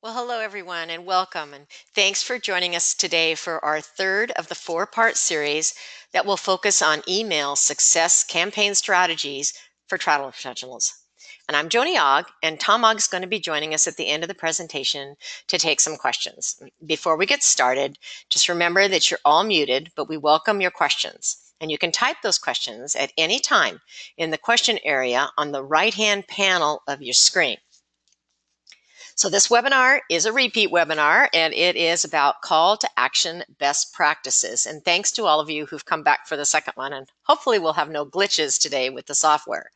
Well, hello everyone and welcome, and thanks for joining us today for our third of the four-part series that will focus on email success campaign strategies for travel professionals. And I'm Joanie Ogg, and Tom Ogg is going to be joining us at the end of the presentation to take some questions. Before we get started, just remember that you're all muted, but we welcome your questions. And you can type those questions at any time in the question area on the right-hand panel of your screen. So this webinar is a repeat webinar, and it is about call to action best practices. And thanks to all of you who've come back for the second one, and hopefully we'll have no glitches today with the software.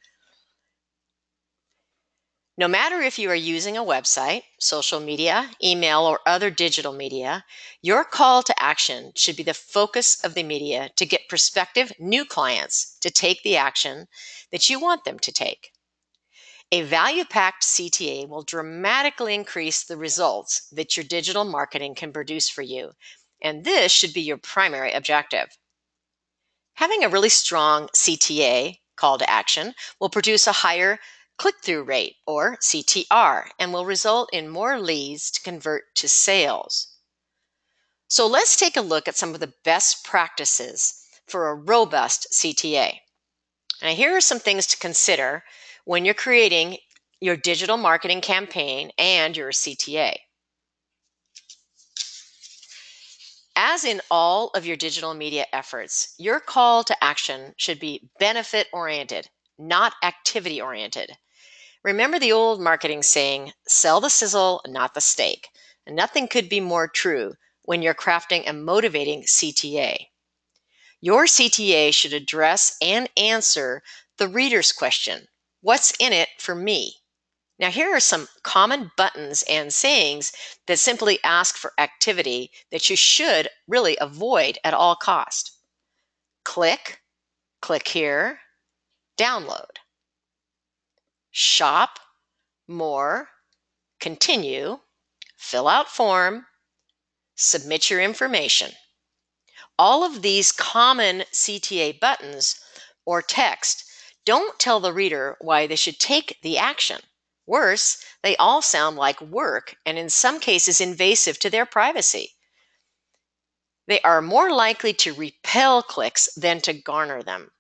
No matter if you are using a website, social media, email, or other digital media, your call to action should be the focus of the media to get prospective new clients to take the action that you want them to take. A value-packed CTA will dramatically increase the results that your digital marketing can produce for you, and this should be your primary objective. Having a really strong CTA, call to action, will produce a higher click-through rate, or CTR, and will result in more leads to convert to sales. So let's take a look at some of the best practices for a robust CTA. Now, here are some things to consider when you're creating your digital marketing campaign and your CTA. As in all of your digital media efforts, your call to action should be benefit-oriented, not activity-oriented. Remember the old marketing saying, sell the sizzle, not the steak. And nothing could be more true when you're crafting a motivating CTA. Your CTA should address and answer the reader's question, what's in it for me? Now, here are some common buttons and sayings that simply ask for activity that you should really avoid at all cost. Click, click here, download. Shop, more, continue, fill out form, submit your information. All of these common CTA buttons or text don't tell the reader why they should take the action. Worse, they all sound like work and in some cases invasive to their privacy. They are more likely to repel clicks than to garner them.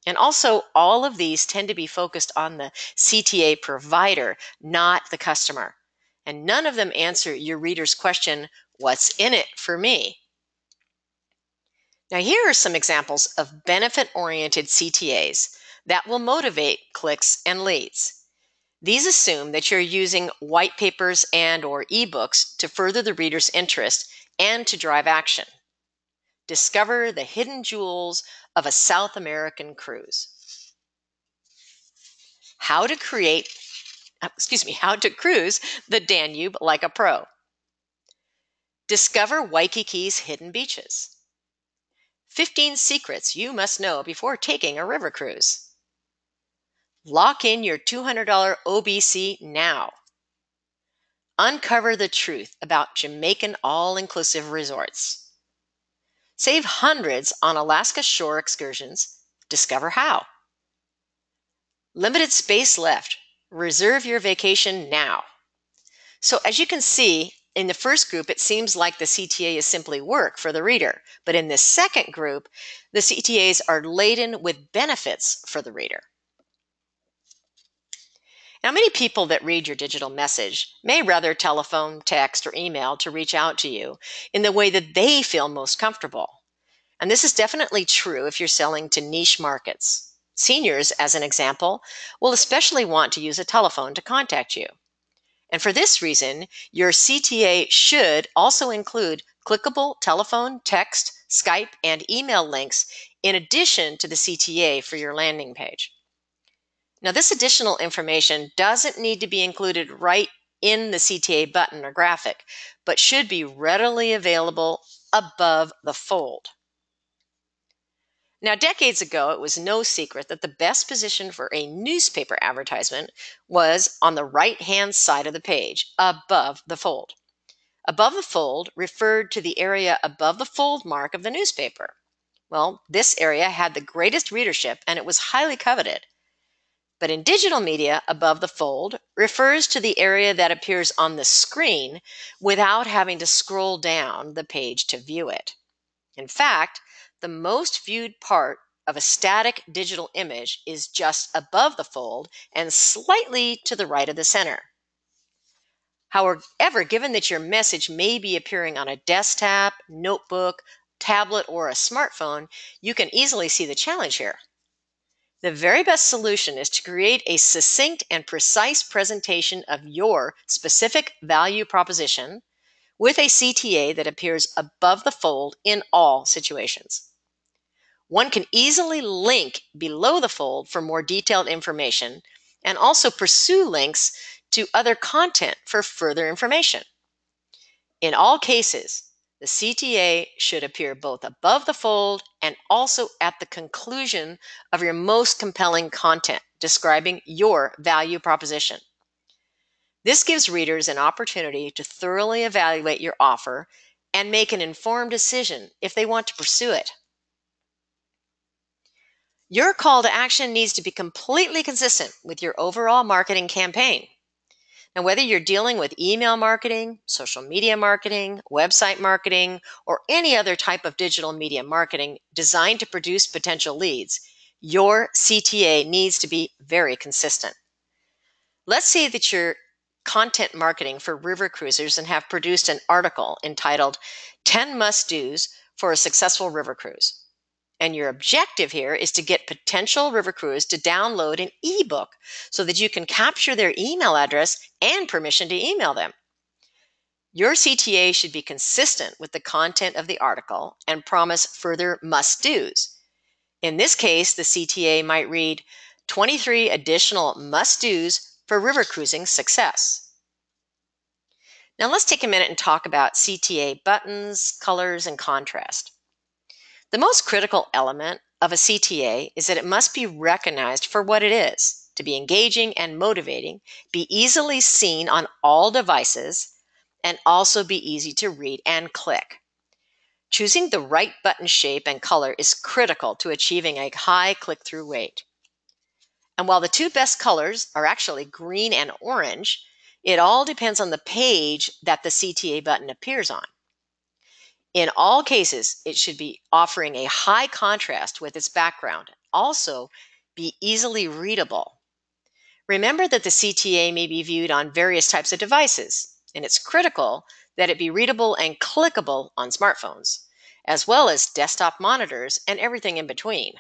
And also, all of these tend to be focused on the CTA provider, not the customer. And none of them answer your reader's question, what's in it for me? Now, here are some examples of benefit-oriented CTAs that will motivate clicks and leads. These assume that you're using white papers and or ebooks to further the reader's interest and to drive action. Discover the hidden jewels of a South American cruise. How to cruise the Danube like a pro. Discover Waikiki's hidden beaches. 15 secrets you must know before taking a river cruise. Lock in your $200 OBC now. Uncover the truth about Jamaican all-inclusive resorts. Save hundreds on Alaska shore excursions. Discover how. Limited space left. Reserve your vacation now. So as you can see, in the first group, it seems like the CTA is simply work for the reader. But in this second group, the CTAs are laden with benefits for the reader. Now, many people that read your digital message may rather telephone, text, or email to reach out to you in the way that they feel most comfortable. And this is definitely true if you're selling to niche markets. Seniors, as an example, will especially want to use a telephone to contact you. And for this reason, your CTA should also include clickable telephone, text, Skype, and email links in addition to the CTA for your landing page. Now, this additional information doesn't need to be included right in the CTA button or graphic, but should be readily available above the fold. Now, decades ago, it was no secret that the best position for a newspaper advertisement was on the right-hand side of the page, above the fold. Above the fold referred to the area above the fold mark of the newspaper. Well, this area had the greatest readership and it was highly coveted. But in digital media, above the fold refers to the area that appears on the screen without having to scroll down the page to view it. In fact, the most viewed part of a static digital image is just above the fold and slightly to the right of the center. However, given that your message may be appearing on a desktop, notebook, tablet, or a smartphone, you can easily see the challenge here. The very best solution is to create a succinct and precise presentation of your specific value proposition with a CTA that appears above the fold in all situations. One can easily link below the fold for more detailed information and also pursue links to other content for further information. In all cases, the CTA should appear both above the fold and also at the conclusion of your most compelling content describing your value proposition. This gives readers an opportunity to thoroughly evaluate your offer and make an informed decision if they want to pursue it. Your call to action needs to be completely consistent with your overall marketing campaign. Now, whether you're dealing with email marketing, social media marketing, website marketing, or any other type of digital media marketing designed to produce potential leads, your CTA needs to be very consistent. Let's say that you're content marketing for river cruisers and have produced an article entitled 10 Must-Dos for a Successful River Cruise. And your objective here is to get potential river crews to download an ebook so that you can capture their email address and permission to email them. Your CTA should be consistent with the content of the article and promise further must-dos. In this case, the CTA might read 23 additional must-dos for river cruising success. Now let's take a minute and talk about CTA buttons, colors, and contrast. The most critical element of a CTA is that it must be recognized for what it is, to be engaging and motivating, be easily seen on all devices, and also be easy to read and click. Choosing the right button shape and color is critical to achieving a high click-through rate. And while the two best colors are actually green and orange, it all depends on the page that the CTA button appears on. In all cases, it should be offering a high contrast with its background, also be easily readable. Remember that the CTA may be viewed on various types of devices, and it's critical that it be readable and clickable on smartphones, as well as desktop monitors and everything in between.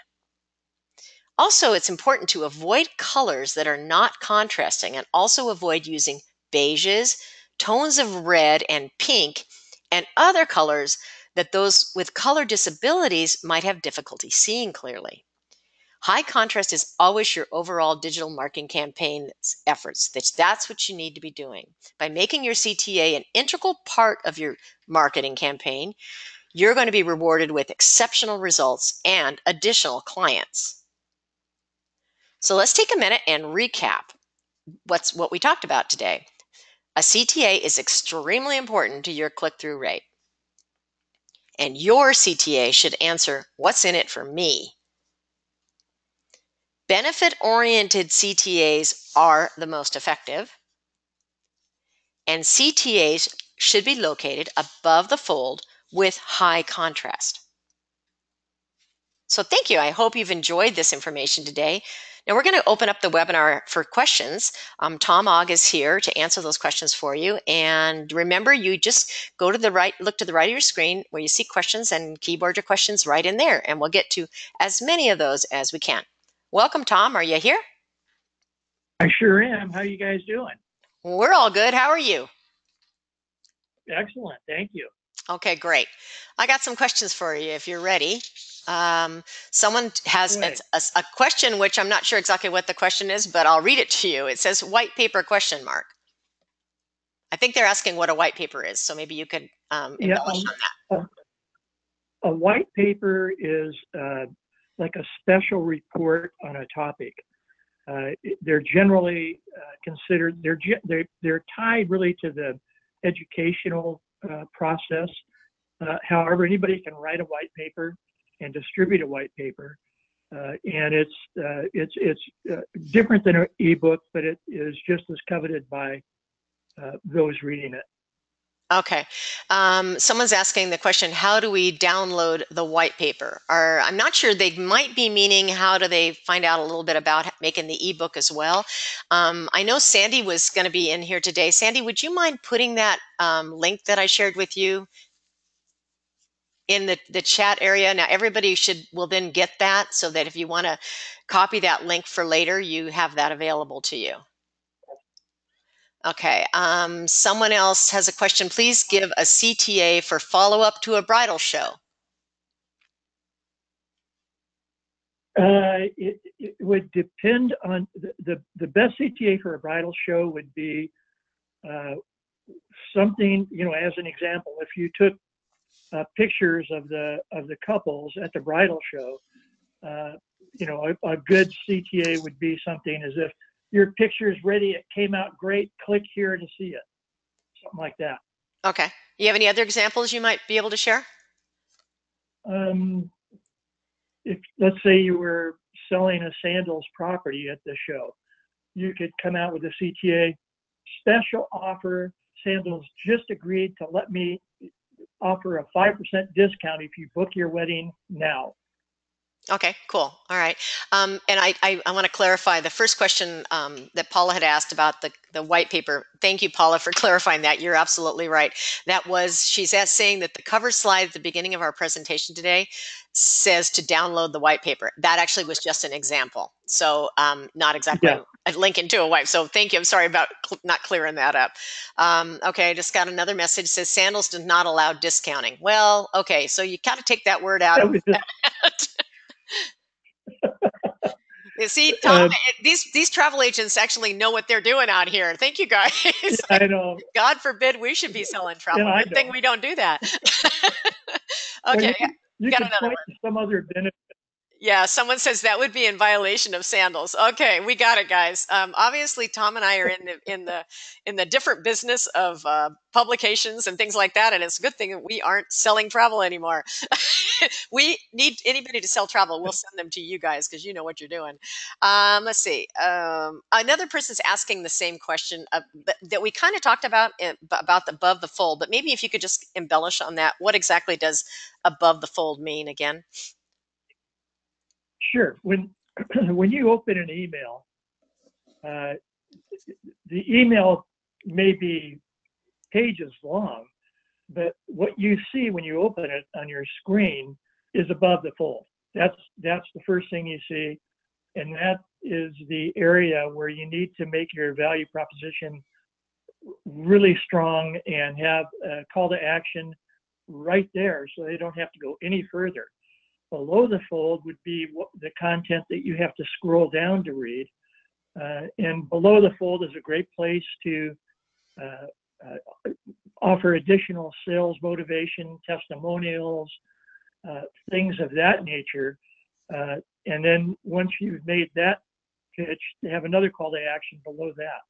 Also, it's important to avoid colors that are not contrasting and also avoid using beiges, tones of red and pink, and other colors that those with color disabilities might have difficulty seeing clearly. High contrast is always your overall digital marketing campaign efforts. That's what you need to be doing. By making your CTA an integral part of your marketing campaign, you're going to be rewarded with exceptional results and additional clients. So let's take a minute and recap what we talked about today. A CTA is extremely important to your click-through rate. And your CTA should answer, what's in it for me? Benefit-oriented CTAs are the most effective, and CTAs should be located above the fold with high contrast. So thank you. I hope you've enjoyed this information today. Now we're going to open up the webinar for questions. Tom Ogg is here to answer those questions for you. And remember, you just go to the right, look to the right of your screen where you see questions and keyboard your questions right in there. And we'll get to as many of those as we can. Welcome, Tom. Are you here? I sure am. How are you guys doing? We're all good. How are you? Excellent. Thank you. Okay, great. I got some questions for you if you're ready. Someone has a question, which I'm not sure exactly what the question is, but I'll read it to you. It says white paper question mark. I think they're asking what a white paper is, so maybe you could embellish on that. A white paper is like a special report on a topic. They're generally considered, they're tied really to the educational process. However, anybody can write a white paper and distribute a white paper. and it's different than an ebook, but it is just as coveted by those reading it. Okay. Someone's asking the question, how do we download the white paper? Or I'm not sure, they might be meaning how do they find out a little bit about making the ebook as well. I know Sandy was going to be in here today. Sandy, would you mind putting that link that I shared with you in the chat area? Now everybody will then get that, so that if you want to copy that link for later, you have that available to you. Okay, someone else has a question. Please give a CTA for follow-up to a bridal show. It would depend on the best CTA for a bridal show would be something, as an example, if you took pictures of the couples at the bridal show, a good CTA would be something as if your picture's ready, it came out great, click here to see it. Something like that. Okay. You have any other examples you might be able to share? If, let's say you were selling a sandals property at the show, you could come out with a CTA special offer. Sandals just agreed to let me offer a 5% discount if you book your wedding now. Okay, cool. All right. And I want to clarify the first question that Paula had asked about the white paper. Thank you, Paula, for clarifying that. You're absolutely right. She's saying that the cover slide at the beginning of our presentation today says to download the white paper. That actually was just an example. So not exactly a link into a white. So thank you. I'm sorry about not clearing that up. Okay, I just got another message. It says Sandals does not allow discounting. Well, okay, so you got to take that word out of that. You see, Tom, these travel agents actually know what they're doing out here. Thank you, guys. Yeah, I know. God forbid we should be selling travel. Good thing we don't do that. Okay. Well, you can point to some other benefit. Yeah, someone says that would be in violation of Sandals. Okay, we got it, guys. Obviously, Tom and I are in the different business of publications and things like that, and it's a good thing that we aren't selling travel anymore. We need anybody to sell travel, we'll send them to you guys because you know what you're doing. Let's see. Another person's asking the same question that we kind of talked about above the fold, but maybe if you could just embellish on that. What exactly does above the fold mean again? Sure. When you open an email, the email may be pages long, but what you see when you open it on your screen is above the fold. That's the first thing you see, and that is the area where you need to make your value proposition really strong and have a call to action right there, so they don't have to go any further. Below the fold would be the content that you have to scroll down to read. And below the fold is a great place to offer additional sales motivation, testimonials, things of that nature. And then once you've made that pitch, they have another call to action below that.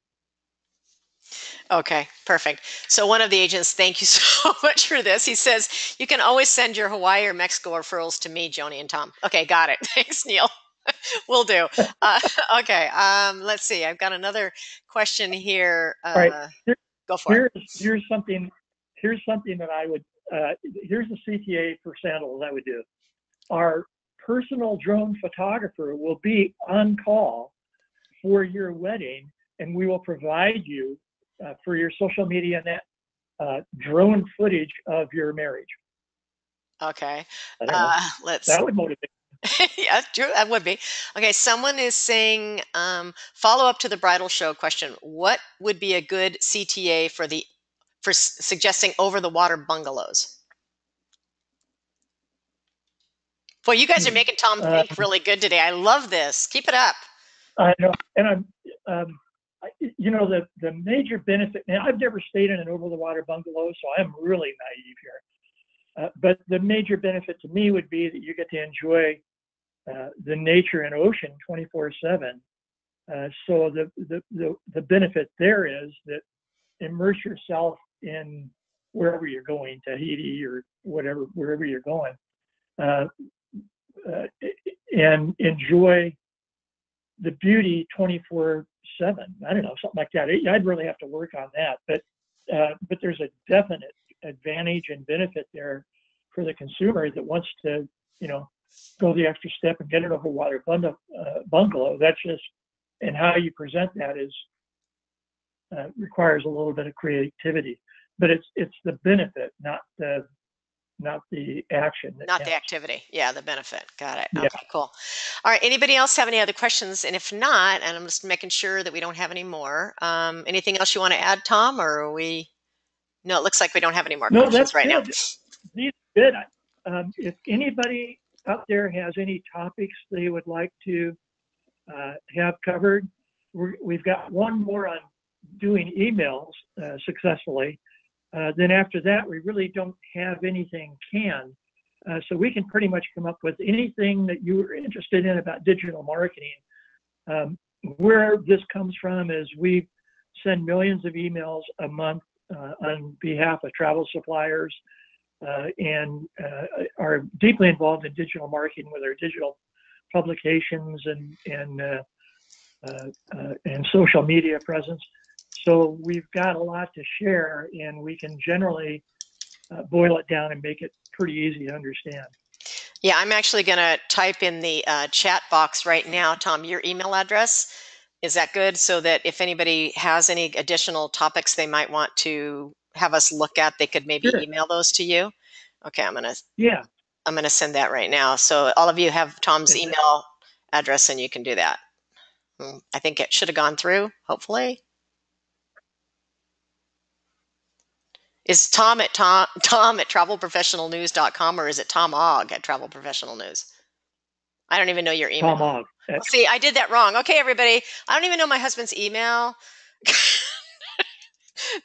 Okay, perfect. So one of the agents, thank you so much for this. He says, you can always send your Hawaii or Mexico referrals to me, Joanie and Tom. Okay, got it. Thanks, Neil. Will do. Okay, let's see. I've got another question here. All right. Go for it. Here's something that I would, here's a CTA for Sandals I would do. Our personal drone photographer will be on call for your wedding, and we will provide you for your social media net drone footage of your marriage. Okay. That would motivate. Yeah, true. That would be. Okay, someone is saying, follow up to the bridal show question. What would be a good CTA for suggesting over the water bungalows? Boy, you guys are making Tom think really good today. I love this. Keep it up. I know, and I'm, the major benefit. Now, I've never stayed in an over the water bungalow, so I'm really naive here. But the major benefit to me would be that you get to enjoy the nature and ocean 24/7. So the benefit there is that immerse yourself in wherever you're going, Tahiti or whatever, wherever you're going. and enjoy the beauty 24/7. I don't know, something like that. I'd really have to work on that, but there's a definite advantage and benefit there for the consumer that wants to, go the extra step and get an overwater bungalow. That's just, and how you present that is requires a little bit of creativity, but it's the benefit, not the action. Not the activity. Yeah, the benefit. Got it. Yeah. Okay, cool. All right. Anybody else have any other questions? And if not, and I'm just making sure that we don't have any more. Anything else you want to add, Tom? Or are we? No, it looks like we don't have any more questions right now. These are good. If anybody out there has any topics they would like to have covered, we've got one more on doing emails successfully. Then after that, we really don't have anything canned. So we can pretty much come up with anything that you're interested in about digital marketing. Where this comes from is we send millions of emails a month on behalf of travel suppliers and are deeply involved in digital marketing with our digital publications and social media presence. So we've got a lot to share, and we can generally boil it down and make it pretty easy to understand. Yeah, I'm actually going to type in the chat box right now, Tom, your email address. Is that good? So that if anybody has any additional topics they might want to have us look at, they could maybe email those to you. Okay, I'm gonna send that right now. So all of you have Tom's email address, and you can do that. I think it should have gone through, hopefully. Is Tom at travelprofessionalnews.com, or is it Tom Ogg at Travel Professional News? I don't even know your email. Tom Ogg. See, I did that wrong. Okay, everybody. I don't even know my husband's email.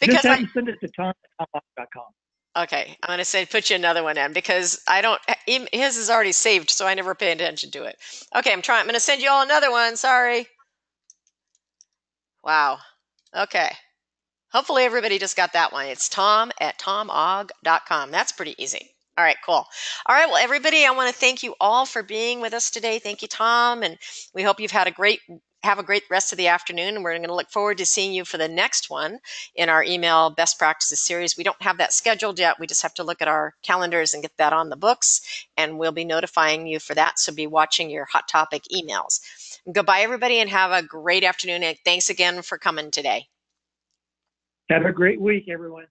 Because I send it to tom@tomogg.com. Okay, I'm going to put you another one in because his is already saved, so I never pay attention to it. Okay, I'm going to send you all another one. Sorry. Wow. Okay. Hopefully everybody just got that one. It's tom@tomogg.com. That's pretty easy. All right, cool. All right, well, everybody, I want to thank you all for being with us today. Thank you, Tom, and we hope you've have a great rest of the afternoon. And we're going to look forward to seeing you for the next one in our email best practices series. We don't have that scheduled yet. We just have to look at our calendars and get that on the books, and we'll be notifying you for that. So be watching your hot topic emails. Goodbye, everybody, and have a great afternoon. And thanks again for coming today. Have a great week, everyone.